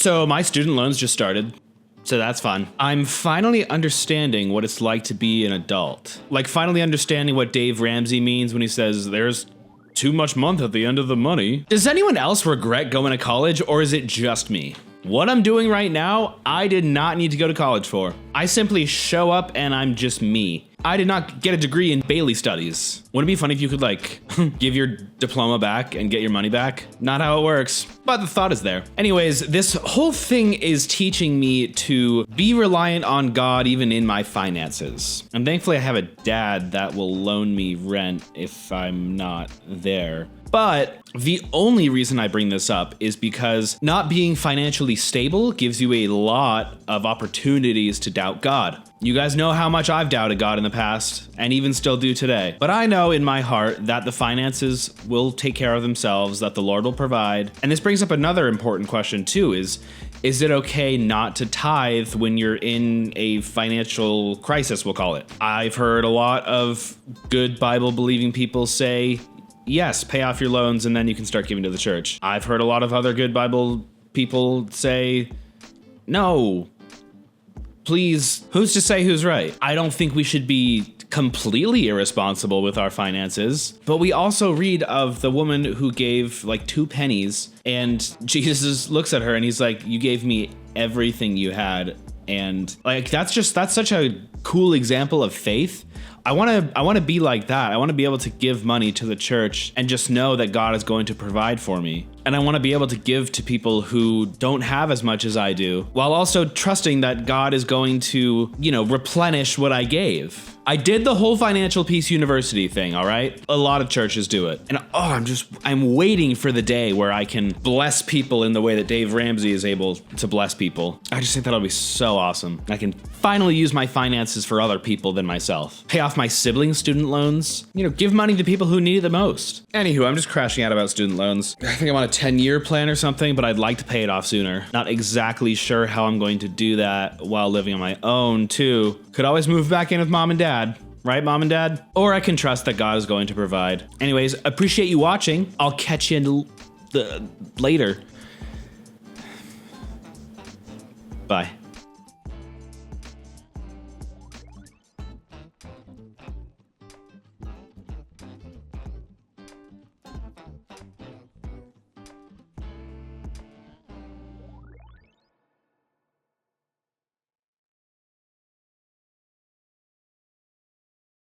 So my student loans just started. So that's fun. I'm finally understanding what it's like to be an adult. Like finally understanding what Dave Ramsey means when he says there's too much month at the end of the money. Does anyone else regret going to college, or is it just me? What I'm doing right now, I did not need to go to college for. I simply show up and I'm just me. I did not get a degree in Bailey studies. Wouldn't it be funny if you could like give your diploma back and get your money back? Not how it works, but the thought is there. Anyways, this whole thing is teaching me to be reliant on God even in my finances. And thankfully I have a dad that will loan me rent if I'm not there. But the only reason I bring this up is because not being financially stable gives you a lot of opportunities to doubt God. You guys know how much I've doubted God in the past, and even still do today. But I know in my heart that the finances will take care of themselves, that the Lord will provide. And this brings up another important question too, is it okay not to tithe when you're in a financial crisis, we'll call it? I've heard a lot of good Bible-believing people say, yes, pay off your loans and then you can start giving to the church. I've heard a lot of other good Bible people say, no, please, who's to say who's right? I don't think we should be completely irresponsible with our finances, but we also read of the woman who gave like 2 pennies and Jesus looks at her and he's like, you gave me everything you had. And like, that's such a cool example of faith. I want to be like that. I want to be able to give money to the church and just know that God is going to provide for me. And I want to be able to give to people who don't have as much as I do, while also trusting that God is going to, replenish what I gave. I did the whole Financial Peace University thing, all right? A lot of churches do it. And I'm waiting for the day where I can bless people in the way that Dave Ramsey is able to bless people. I just think that'll be so awesome. I can finally use my finances for other people than myself. Pay off my siblings' student loans. Give money to people who need it the most. Anywho, I'm just crashing out about student loans. I think I'm on a 10-year plan or something, but I'd like to pay it off sooner. Not exactly sure how I'm going to do that while living on my own, too. Could always move back in with mom and dad. Right, mom and dad? Or I can trust that God is going to provide. Anyways, appreciate you watching. I'll catch you later. Bye.